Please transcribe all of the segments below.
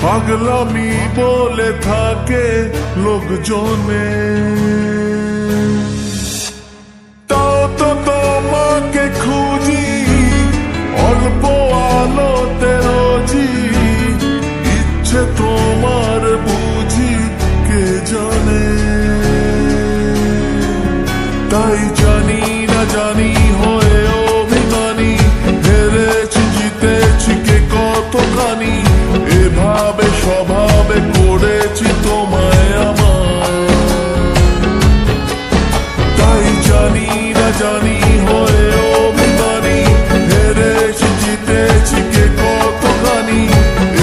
পাগলামি বলে থাকে লোকজনে, তাও তো তোমাকে খুঁজি অল্প আলোতে রোজি, ইচ্ছে তোমার বুঝি কে জানে। তাই জানি না জানি হয়ে অভিমানী, হেরেছি জিতেছি কে কতখানি, এভাবে স্বভাবে করেছি তোমায় আমার। তাই জানি না জানি হয়ে অভিমানী, হেরেছি জিতেছি কে কতখানি,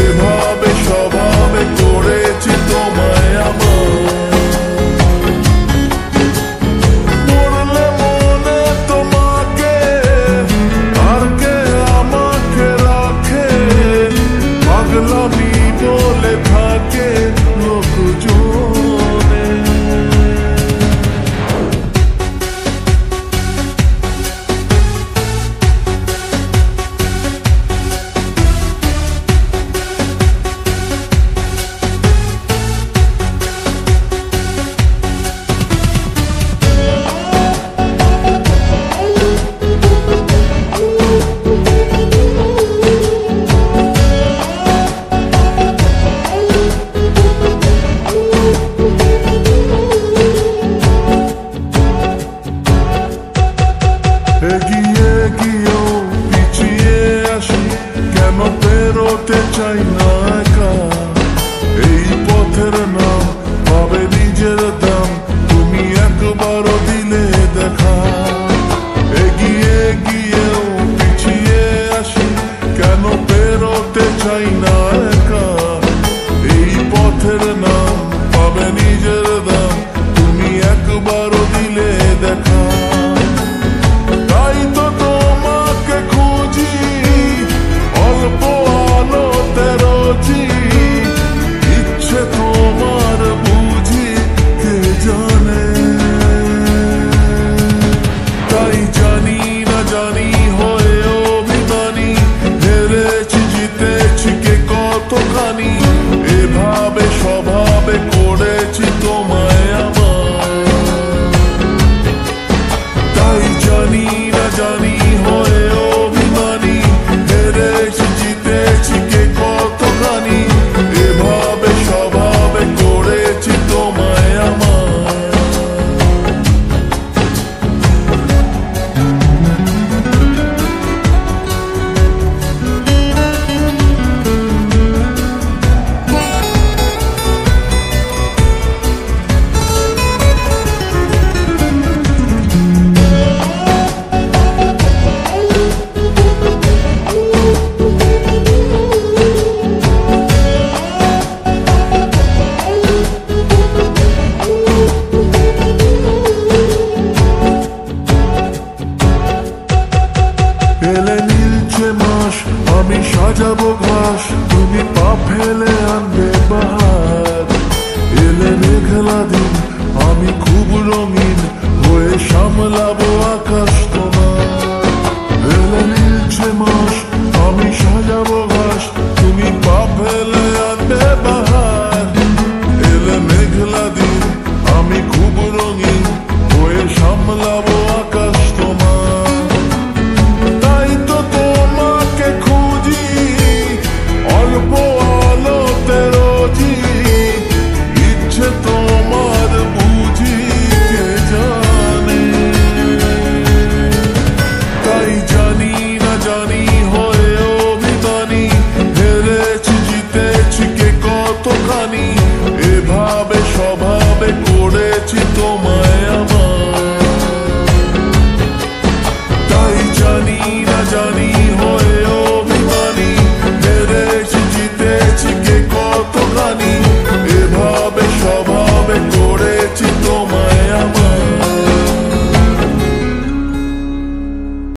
এভাবে স্বভাবে করেছি তোমায় আমার। মরলে মনে তোমাকে আর কে আমাকে রাখে, পাগলামি বলে থাকে লোকজনে। এগিয়ে গিয়েও পিছিয়ে আসি, কেন পেরোতে চাই না একা, এই পথের নাম পাবে নিজের দাম, তুমি একবারও দিলে দেখা। এগিয়ে গিয়েও পিছিয়ে আসি, কেন পেরোতে চাই না একা, এই পথের নাম পাবে নিজের দাম, তুমি একবারও দিলে দেখা। তাই তো তোমাকে খুঁজি অল্প আলোতে রোজি, ইচ্ছে তোমার বুঝি কে জানে। তাই জানি না জানি হয়ে অভিমানী, হেরেছি জিতেছি কে কতখানি, এভাবে স্বভাবে করেছি তোমায় আমার। তাই জানি না জানি হয়ে অভিমানী, হেরেছি জিতেছি কে কতখানি, এভাবে স্বভাবে করেছি তোমায় আমার। এলে নীলচে মাস আমি সাজাবো ঘাস, তুমি পা ফেলে আনবে বাহার। এলে মেঘলা দিন আমি খুব রঙিন হয়ে সামলাবো আকাশ তোমার। এলে নীলচে মাস আমি সাজাবো ঘাস, তুমি পা ফেলে আনবে বাহার। এলে মেঘলা দিন আমি খুব রঙিন হয়ে সামলাবো আকাশ।